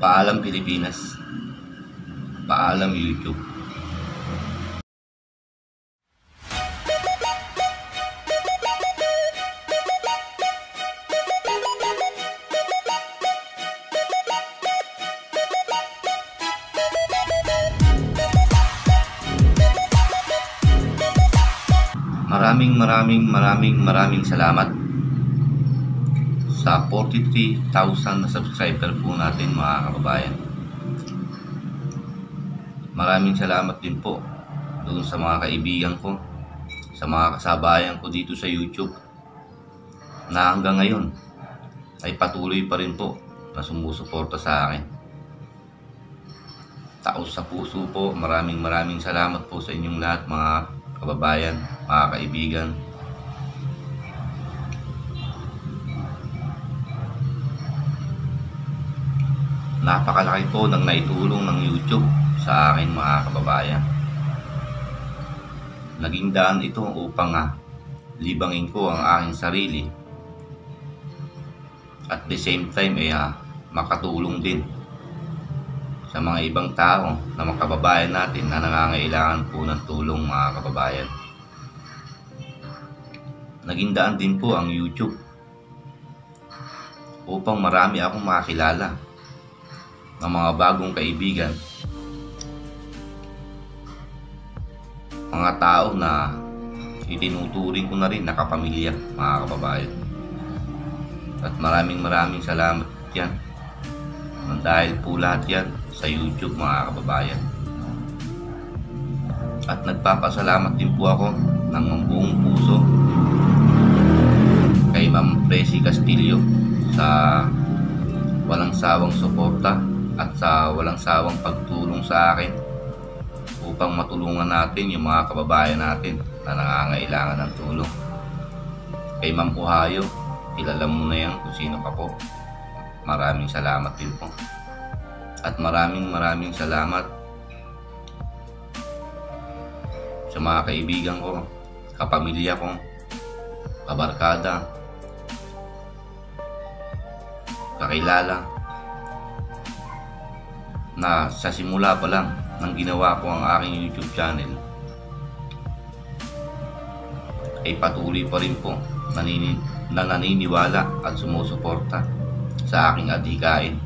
Paalam Pilipinas, paalam YouTube. Maraming salamat sa 43,000 na subscriber po natin, mga kababayan. Maraming salamat din po doon sa mga kaibigan ko, sa mga kasabayan ko dito sa YouTube na hanggang ngayon ay patuloy pa rin po na sumusuporta sa akin. Taos sa puso po, maraming salamat po sa inyong lahat, mga kababayan, mga kaibigan. Napakalaki po ng naitulong ng YouTube sa akin, mga kababayan. Naging daan ito upang libangin ko ang aking sarili at the same time ay makatulong din sa mga ibang tao na mga kababayan natin na nangangailangan po ng tulong, mga kababayan. Naging daan din po ang YouTube upang marami akong makakilala ng mga bagong kaibigan, mga tao na itinuturing ko na rin na kapamilya, mga kababayan. At maraming salamat yan. Dahil po lahat yan sa YouTube, mga kababayan. At nagpapasalamat din po ako ng buong puso kay Ma'am Presi Castillo sa walang sawang suporta at sa walang sawang pagtulong sa akin upang matulungan natin yung mga kababayan natin na nangangailangan ng tulong. Kay Ma'am Uhayo, kilala mo na yan kung sino ka po. Maraming salamat din po. At maraming salamat sa mga kaibigan ko, kapamilya ko, kabarkada, kakilala, na sa simula pa lang nang ginawa ko ang aking YouTube channel ay patuloy pa rin po na naniniwala at sumusuporta sa aking adhikain.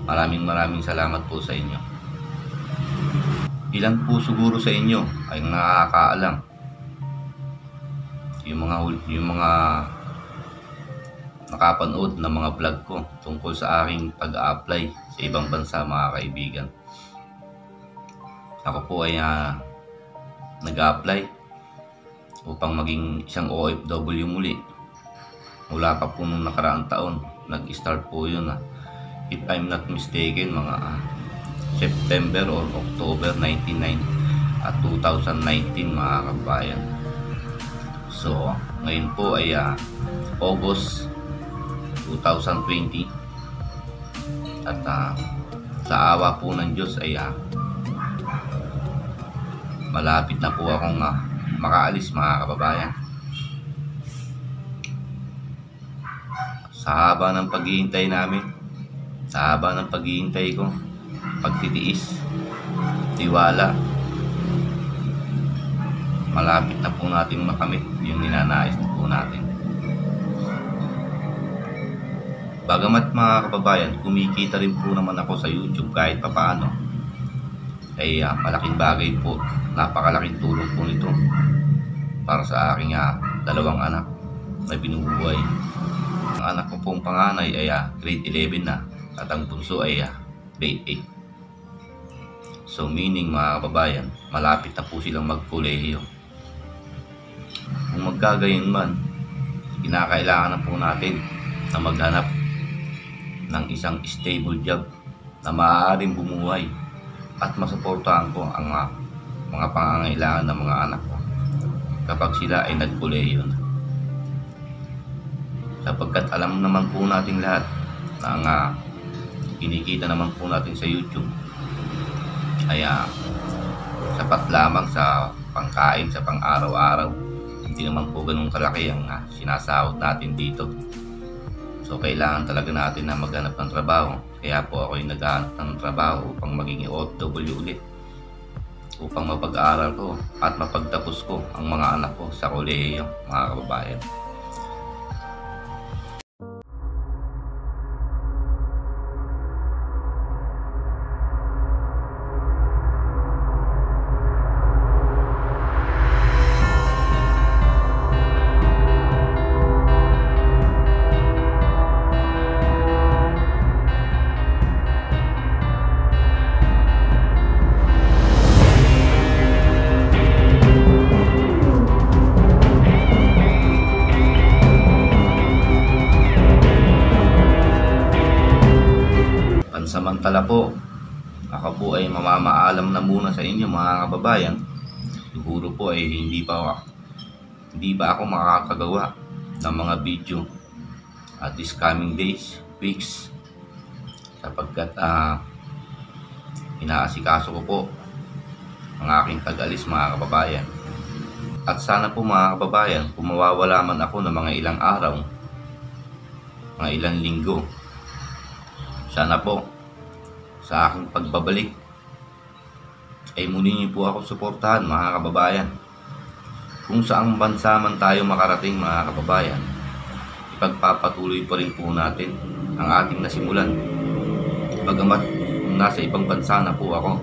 Maraming salamat po sa inyo. Ilan po siguro sa inyo ay nakakaalam yung mga nakapanood na mga vlog ko tungkol sa aking pag-a-apply sa ibang bansa, mga kaibigan. Ako po ay nag-a-apply upang maging isang OFW muli. Mula pa po nung nakaraang taon, nag-start po yun if I'm not mistaken, mga September or October 2019, mga kabayan. So ngayon po ay August 2020 at sa awa po ng Diyos ay malapit na po akong makaalis, mga kababayan. Sa haba ng paghihintay namin, sa haba ng paghihintay ko, pagtitiis, tiwala, malapit na po natin makamit yung ninanais na po natin. Bagamat, mga kababayan, kumikita rin po naman ako sa YouTube kahit papaano, ay malaking bagay po, napakalaking tulong po nito para sa aking dalawang anak na binubuhay. Ang anak ko pong panganay ay grade 11 na at ang bunso ay grade 8. So meaning, mga kababayan, malapit na po silang magkolehiyo. Kung magkagayon man, kinakailangan na po natin na maghanap ng isang stable job na maaaring bumuhay at masuportahan ko ang mga pangangailangan ng mga anak ko kapag sila ay nagkolehiyo na. Sapagkat alam naman po natin lahat na ang kinikita naman po natin sa YouTube ay sapat lamang sa pangkain, sa pang-araw-araw. Hindi naman po ganun kalaki ang sinasahod natin dito. So kailangan talaga natin na maghanap ng trabaho Kaya po ako ay naghahanap ng trabaho upang maging OFW ulit, upang mapag-aaral ko at mapagtapos ko ang mga anak ko sa kolehiyo, mga kababayan. Pansamantala po, ako po ay mamamaalam na muna sa inyo, mga kababayan. Siguro po ay hindi pa ako makakagawa ng mga video at this coming days, weeks, sapagkat inaasikaso ko po ang aking pag-alis, mga kababayan. At sana po, mga kababayan, kung mawawala man ako ng mga ilang araw, mga ilang linggo, sana po sa aking pagbabalik ay muli niyo po ako suportahan, mga kababayan. Kung saang bansa man tayo makarating, mga kababayan, ipagpapatuloy pa rin po natin ang ating nasimulan. Bagamat nasa ibang bansa na po ako,